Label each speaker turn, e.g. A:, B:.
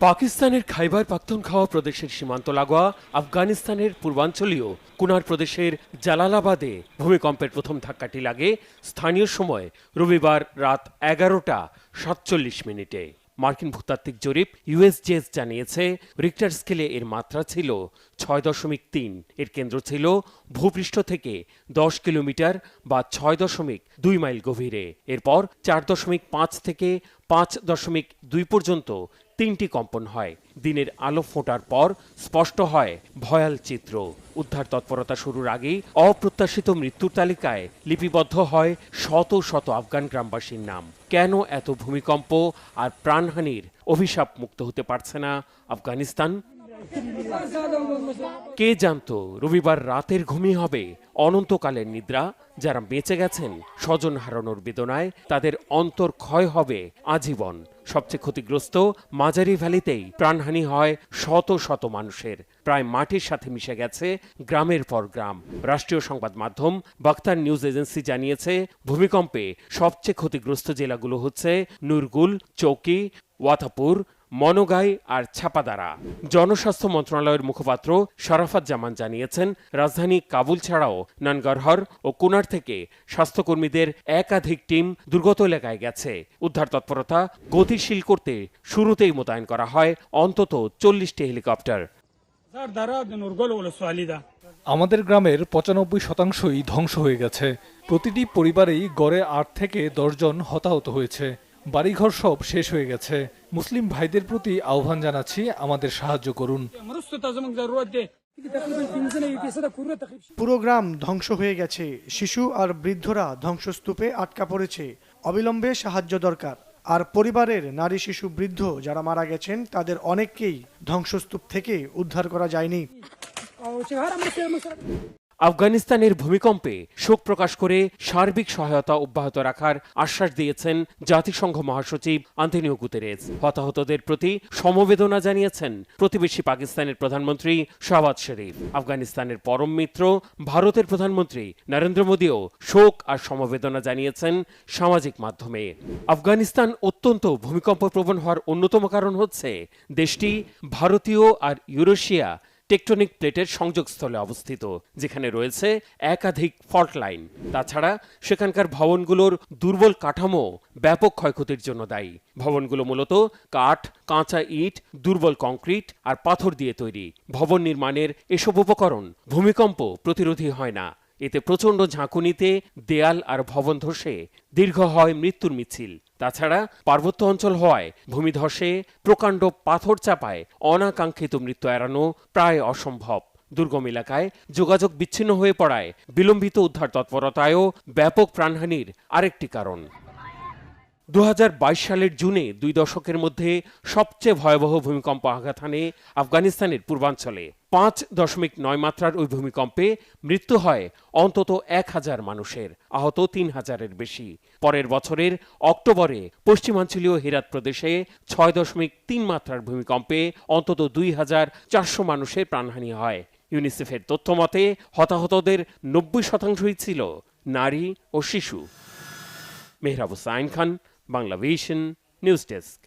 A: পাকিস্তানের খাইবার পাখতুনখাওয়া প্রদেশের সীমান্ত লাগোয়া আফগানিস্তানের পূর্বাঞ্চলীয় কুনার প্রদেশের জালালাবাদে ভূমিকম্পের প্রথম ধাক্কাটি লাগে স্থানীয় সময় রবিবার রাত 11:47 মার্কিন ভূতাত্ত্বিক জরিপ ইউএসজিএস জানিয়েছে রিক্টার স্কেলে এর মাত্রা ছিল 6.3। এর কেন্দ্র ছিল ভূপৃষ্ঠ থেকে 10 কিলোমিটার বা 6.2 মাইল গভীরে। এরপর 4.5 থেকে 5.2 পর্যন্ত 3টি কম্পন হয়। দিনের আলো ফোটার পর স্পষ্ট হয় ভয়াল চিত্র। উদ্ধার তৎপরতা শুরুর আগেই অপ্রত্যাশিত মৃত্যুর তালিকায় লিপিবদ্ধ হয় শত শত আফগান গ্রামবাসীর নাম। কেন এত ভূমিকম্প আর প্রাণহানির অভিশাপ মুক্ত হতে পারছে না আফগানিস্তান? কে জানতো রবিবার রাতের ঘুমই হবে অনন্তকালের নিদ্রা? যারা বেঁচে গেছেন স্বজন হারানোর বেদনায় তাদের অন্তর ক্ষয় হবে আজীবন। সবচেয়ে ক্ষতিগ্রস্ত মাজারি ভ্যালিতেই প্রাণহানি হয় শত শত মানুষের। প্রায় মাটির সাথে মিশে গেছে গ্রামের পর গ্রাম। রাষ্ট্রীয় সংবাদ মাধ্যম বাখতার নিউজ এজেন্সি জানিয়েছে ভূমিকম্পে সবচেয়ে ক্ষতিগ্রস্ত জেলাগুলো হচ্ছে নুরগুল, চৌকি, ওয়াথাপুর, মনোগাই আর ছাপাদারা। জনস্বাস্থ্য মন্ত্রণালয়ের মুখপাত্র শরাফত জামান জানিয়েছেন রাজধানী কাবুল ছাড়াও নানগারহর ও কুনার থেকে স্বাস্থ্যকর্মীদের একাধিক টিম দুর্গত এলাকায় গেছে। উদ্ধার তৎপরতা গতিশীল করতে শুরুতেই মোতায়েন করা হয় অন্তত 40টি হেলিকপ্টার।
B: আমাদের গ্রামের 95%ই ধ্বংস হয়ে গেছে। প্রতিটি পরিবারেই গড়ে 8 থেকে 10 জন হতাহত হয়েছে। বাড়িঘর সব শেষ হয়ে গেছে। মুসলিম ভাইদের প্রতি আহ্বান জানাচ্ছি, আমাদের সাহায্য করুন।
C: পুরো গ্রাম ধ্বংস হয়ে গেছে। শিশু আর বৃদ্ধরা ধ্বংসস্তূপে আটকা পড়েছে। অবিলম্বে সাহায্য দরকার। আর পরিবারের নারী, শিশু, বৃদ্ধ যারা মারা গেছেন তাদের অনেককেই ধ্বংসস্তূপ থেকে উদ্ধার করা যায়নি।
A: আফগানিস্তানের ভূমিকম্পে শোক প্রকাশ করে সার্বিক সহায়তা অব্যাহত রাখার আশ্বাস দিয়েছেন জাতিসংঘ মহাসচিব আন্তোনিও গুতেরেস। হতাহতদের প্রতি সমবেদনা জানিয়েছেন প্রতিবেশী পাকিস্তানের প্রধানমন্ত্রী শাহবাজ শরীফ। আফগানিস্তানের পরম মিত্র ভারতের প্রধানমন্ত্রী নরেন্দ্র মোদীও শোক আর সমবেদনা জানিয়েছেন সামাজিক মাধ্যমে। আফগানিস্তান অত্যন্ত ভূমিকম্প প্রবণ হওয়ার অন্যতম কারণ হচ্ছে দেশটি ভারতীয় আর ইউরেশিয়া টেকটনিক প্লেটের সংযোগস্থলে অবস্থিত, যেখানে রয়েছে একাধিক ফল্ট লাইন। তাছাড়া সেখানকার ভবনগুলোর দুর্বল কাঠামো ব্যাপক ক্ষয়ক্ষতির জন্য দায়ী। ভবনগুলো মূলত কাঠ, কাঁচা ইট, দুর্বল কংক্রিট আর পাথর দিয়ে তৈরি। ভবন নির্মাণের এসব উপকরণ ভূমিকম্প প্রতিরোধী হয় না। এতে প্রচণ্ড ঝাঁকুনিতে দেয়াল আর ভবন ধসে দীর্ঘ হয় মৃত্যুর মিছিল। তাছাড়া পার্বত্য অঞ্চল হওয়ায় ভূমিধসে প্রকাণ্ড পাথর চাপায় অনাকাঙ্ক্ষিত মৃত্যু এড়ানো প্রায় অসম্ভব। দুর্গম এলাকায় যোগাযোগ বিচ্ছিন্ন হয়ে পড়ায় বিলম্বিত উদ্ধার তৎপরতায়ও ব্যাপক প্রাণহানির আরেকটি কারণ। 2022 সালের জুনে 2 দশকের মধ্যে সবচেয়ে ভয়াবহ ভূমিকম্প আঘাত হানে আফগানিস্তানের পূর্বাঞ্চলে। 5.9 মাত্রার ওই ভূমিকম্পে মৃত্যু হয় অন্তত 1000 মানুষের, আহত 3000-এর বেশি। পরের বছরের অক্টোবরে পশ্চিমাঞ্চলীয় হেরাত প্রদেশে 6.3 মাত্রার ভূমিকম্পে অন্তত 2400 মানুষের প্রাণহানি হয়। ইউনিসেফের তথ্য মতে হতাহতদের 90%ই ছিল নারী ও শিশু। Mehrab Hussain Khan, Bangla vision, news desk.